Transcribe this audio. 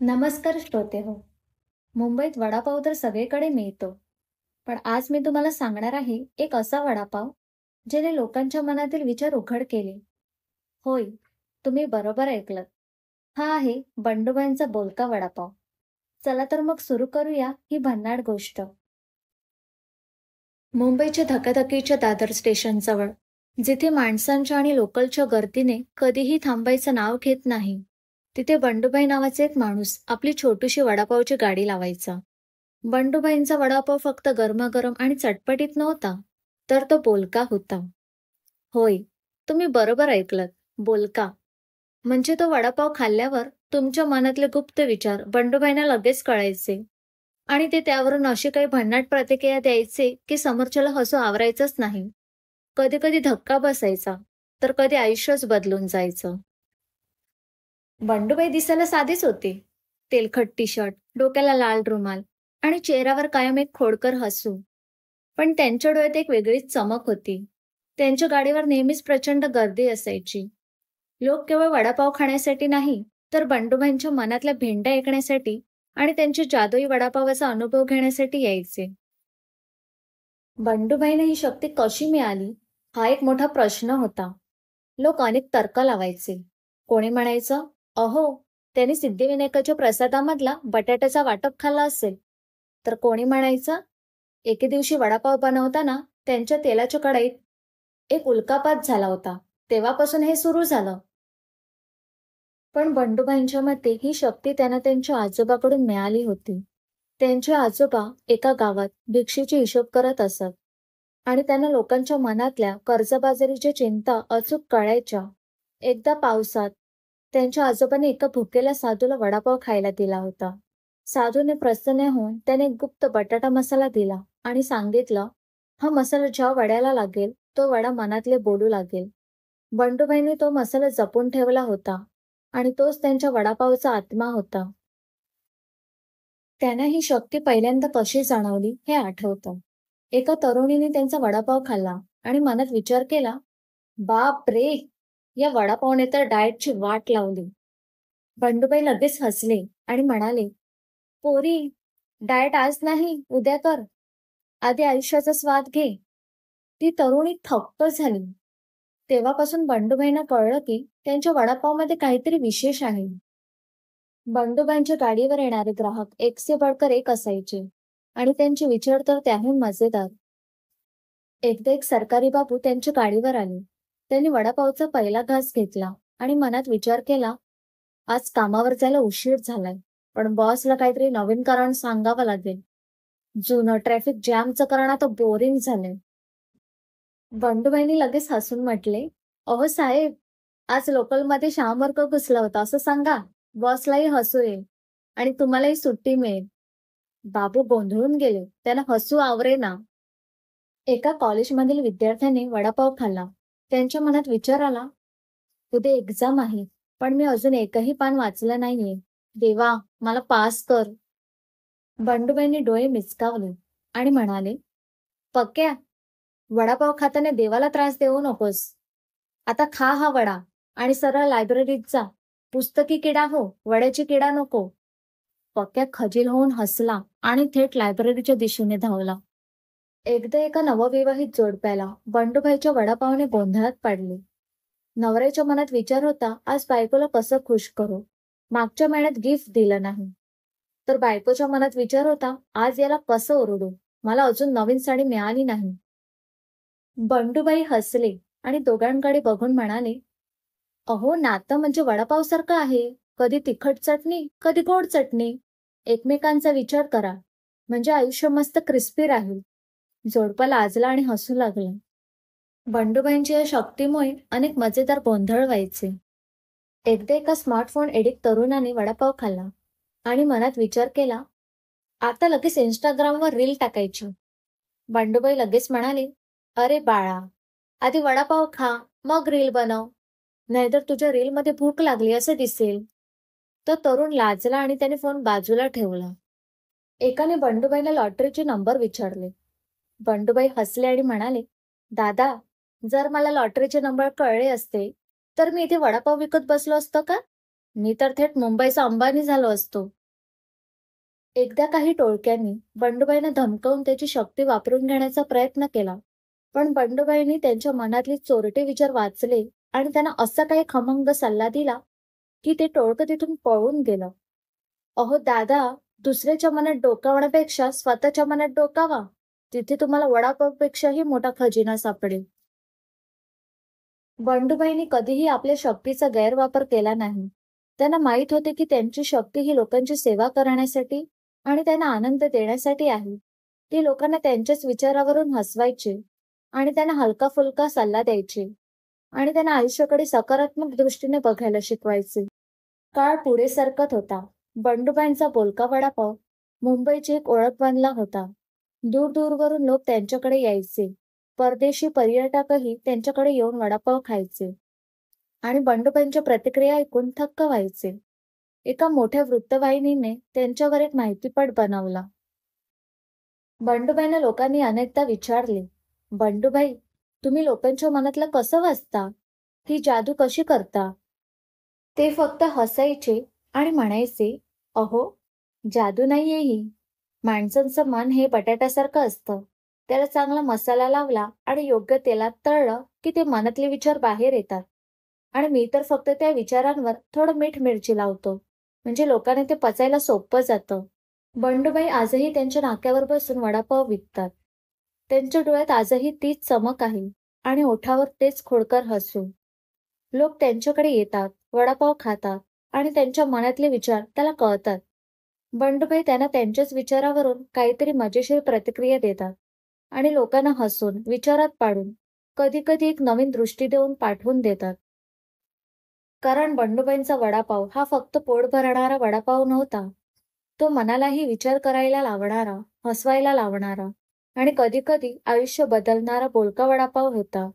नमस्कार श्रोते हो. मुंबईत वडापाव तर सगळीकडे मिळतो. पण आज मी तुम्हाला सांगणार आहे एक असा वडापाव ज्याने लोकांच्या मनातील विचार उघड केले. होय, तुम्ही बरोबर ऐकलत. हा आहे बंडोबांचा बोलका वडापाव. चला तर मग सुरू करूया ही भन्नाट गोष्ट. मुंबईच्या धकाधकीच्या दादर स्टेशनजवळ, जिथे माणसांच्या आणि लोकलच्या गर्दीने कधीही थांबायचं नाव घेत नाही, तिथे बंडूभाई नावाचा एक माणूस आपली छोटीशी वडापावची गाडी लावायचा. बंडूभाईंचा वडापाव फक्त गरमागरम आणि चटपटीत नव्हता, तर तो बोलका होता. होय, तुम्ही बरोबर ऐकलत, बोलका. म्हणजे तो वडापाव खाल्ल्यावर तुमच्या मनातले गुप्त विचार बंडूभाईंना लगेच कळायचे आणि ते त्यावरून अशी काही भन्नाट प्रतिक्रिया द्यायचे की समोरच्याला हसू आवरायचंच नाही. कधी कधी धक्का बसायचा, तर कधी आयुष्यच बदलून जायचं. बंडूबाई दिसायला साधीच होती. तेलखट टी शर्ट, डोक्याला लाल रुमाल आणि चेहऱ्यावर कायम एक खोडकर हसू. पण त्यांच्या डोळ्यात एक वेगळीच चमक होती. त्यांच्या गाडीवर नेहमीच प्रचंड गर्दी असायची. लोक केवळ वडापाव खाण्यासाठी नाही, तर बंडूभाईंच्या मनातल्या भेंड्या ऐकण्यासाठी आणि त्यांच्या जादुई वडापावाचा अनुभव घेण्यासाठी यायचे. बंडूभाईंना ही शक्ती कशी मिळाली, हा एक मोठा प्रश्न होता. लोक अनेक तर्क लावायचे. कोणी म्हणायचं, अहो, त्यांनी सिद्धिविनायकाच्या प्रसादामधला बटाट्याचा वाटप खाल्ला असेल. तर कोणी म्हणायचं, एके दिवशी वडापाव बनवताना त्यांच्या तेलाच्या कढईत एक उल्कापात झाला होता. तेव्हापासून हे सुरू झालं. पण बंडूबाईंच्या मते ही शक्ती त्यांना त्यांच्या आजोबाकडून मिळाली होती. त्यांचे आजोबा एका गावात भिक्षेची हिशोब करत असत आणि त्यांना लोकांच्या मनातल्या कर्जबाजारीच्या चिंता अचूक कळायच्या. एकदा पावसात त्यांच्या आजोबांनी एका भुकेल्या साधूला वडापाव खायला दिला होता. साधूने प्रसन्न होऊन त्याने एक गुप्त बटाटा मसाला दिला आणि सांगितलं, हा मसाला ज्या वड्याला लागेल तो वडा मनातले बोलू लागेल. बंडूबाईंनी तो मसाला जपून ठेवला होता आणि तोच त्यांच्या वडापावचा आत्मा होता. त्यांना ही शक्ती पहिल्यांदा कशी जाणवली हे आठवतं. एका तरुणीने त्यांचा वडापाव खाल्ला आणि मनात विचार केला, बाप रे, या वडापावने तर डाएटची वाट लावली. बंडूबाई लगेच हसले आणि म्हणाले, पोरी, डाएट आज नाही, उद्या कर. आधी आयुष्याचा स्वाद घे. ती तरुणी थक्क झाली. तेव्हापासून बंडूबाईंना कळलं की त्यांच्या वडापावमध्ये काहीतरी विशेष आहे. बंडोबांच्या गाडीवर येणारे ग्राहक एक से बडकर एक असायचे आणि त्यांचे विचार तर त्याहून मजेदार. एकदा एक सरकारी बाबू त्यांच्या गाडीवर आले. त्यांनी वडापावचा पहिला घास घेतला आणि मनात विचार केला, आज कामावर जायला उशीर झालाय, पण बॉसला काहीतरी नवीन कारण सांगावं लागेल. जुनं ट्रॅफिक जॅमचं कारण आता बोरिंग झालंय. बंडूबाईंनी लगेच हसून म्हटले, अहो साहेब, आज लोकलमध्ये श्यामवर्ग घुसला होता असं सांगा. बॉसलाही हसू येईल आणि तुम्हालाही सुट्टी मिळेल. बाबू गोंधळून गेले. त्यांना हसू आवरेना. एका कॉलेजमधील विद्यार्थ्याने वडापाव खाल्ला. त्यांच्या मनात विचार आला, उद्या एक्झाम आहे, पण मी अजून एकही पान वाचलं नाहीये. देवा, मला पास कर. बंडूबाईंनी डोळे मिचकावले आणि म्हणाले, पक्या, वडापाव खाताना देवाला त्रास देऊ नकोस. आता खा हा वडा आणि सरळ लायब्ररीत जा. पुस्तकी किडा हो, वड्याची किडा नको. पक्या खजील होऊन हसला आणि थेट लायब्ररीच्या दिशेने धावला. एकदा एका नवविवाहित जोडप्याला बंडूभाईच्या वडापावने गोंधळात पाडले. नवऱ्याच्या मनात विचार होता, आज बायकोला कसं खुश करू. मागच्या महिन्यात गिफ्ट दिलं नाही. तर बायकोच्या मनात विचार होता, आज याला कसं ओरडू, मला अजून नवीन साडी मिळाली नाही. बंडूबाई हसले आणि दोघांकडे बघून म्हणाले, अहो, नातं म्हणजे वडापाव सारखं आहे. कधी तिखट चटणी, कधी गोड चटणी. एकमेकांचा विचार करा, म्हणजे आयुष्य मस्त क्रिस्पी राहील. जोडपा लाजला आणि हसू लागलं. बंडूबाईंच्या या शक्तीमुळे अनेक मजेदार गोंधळ व्हायचे. एकदा एका स्मार्टफोन एडिक्ट तरुणाने वडापाव खाल्ला आणि मनात विचार केला, आता लगेच इंस्टाग्रामवर रील टाकायची. बंडूबाई लगेच म्हणाले, अरे बाळा, आधी वडापाव खा, मग रील बनव. नाहीतर तुझ्या रीलमध्ये भूक लागली असं दिसेल. तो तरुण लाजला आणि त्याने फोन बाजूला ठेवला. एकाने बंडूबाईला लॉटरीचे नंबर विचारले. बंडूबाई हसले आणि म्हणाले, दादा, जर मला लॉटरीचे नंबर कळले असते तर मी इथे वडापाव विकत बसलो असतो का. मी तर थेट मुंबईचा अंबानी झालो असतो. एकदा काही टोळक्यांनी बंडूबाईंना धमकावून त्याची शक्ती वापरून घेण्याचा प्रयत्न केला. पण बंडूबाईंनी त्यांच्या मनातले चोरटे विचार वाचले आणि त्यांना असा काही खमंग सल्ला दिला की ते टोळकं तिथून पळून गेलं. अहो दादा, दुसऱ्याच्या मनात डोकावण्यापेक्षा स्वतःच्या मनात डोकावा. तिथे तुम्हाला वडापावपेक्षाही मोठा खजिना सापडेल. बंडूबाईंनी कधीही आपल्या शक्तीचा गैरवापर केला नाही. त्यांना माहीत होते की त्यांची शक्ती ही लोकांची सेवा करण्यासाठी आणि त्यांना आनंद देण्यासाठी आहे. ती लोकांना त्यांच्याच विचारावरून हसवायचे आणि त्यांना हलका-फुलका सल्ला द्यायचे आणि त्यांना आयुष्याकडे सकारात्मक दृष्टीने बघायला शिकवायचे. काळ पुढे सरकत होता. बंडूबाईंचा बोलका वडापाव मुंबईची एक ओळख बनला होता. दूर-दूरवरून लोक त्यांच्याकडे यायचे. परदेशी पर्यटकही त्यांच्याकडे येऊन वडापाव खायचे आणि बंडूबाईंच्या प्रतिक्रिया ऐकून थक्क व्हायचे. एका मोठ्या वृत्तवाहिनीने त्यांच्यावर एक माहितीपट बनवला. बंडूबाईंना लोकांनी अनेकदा विचारले, "बंडूभाई, तुम्ही लोकांच्या मनातलं कसं वाचता? ही जादू कशी करता?" ते फक्त हसायचे आणि म्हणायचे, "अहो, जादू नाहीये ही. माणसांचं मन हे बटाट्यासारखं असतं. त्याला चांगला मसाला लावला आणि योग्य तेलात तळलं की ते मनातले विचार बाहेर येतात. आणि मी तर फक्त त्या विचारांवर थोडं मीठ मिरची लावतो. म्हणजे लोकांना ते पचायला सोपं जातं." बंडूबाई आजही त्यांच्या नाक्यावर बसून वडापाव विकतात. त्यांच्या डोळ्यात आजही तीच चमक आहे आणि ओठावर तेच खोडकर हसू. लोक त्यांच्याकडे येतात, वडापाव खातात आणि त्यांच्या मनातले विचार त्याला कळतात. बंडूभाई त्यांना त्यांच्याच विचारावरून काहीतरी मजेशीर प्रतिक्रिया देतात आणि लोकांना हसून, विचारात पाडून, कधी-कधी एक नवीन दृष्टी देऊन पाठवून देतात. कारण बंडूबाईंचा वडापाव हा फक्त पोट भरणारा वडापाव नव्हता. तो मनालाही विचार करायला लावणारा, हसवायला लावणारा आणि कधी-कधी आयुष्य बदलणारा बोलका वडापाव होता.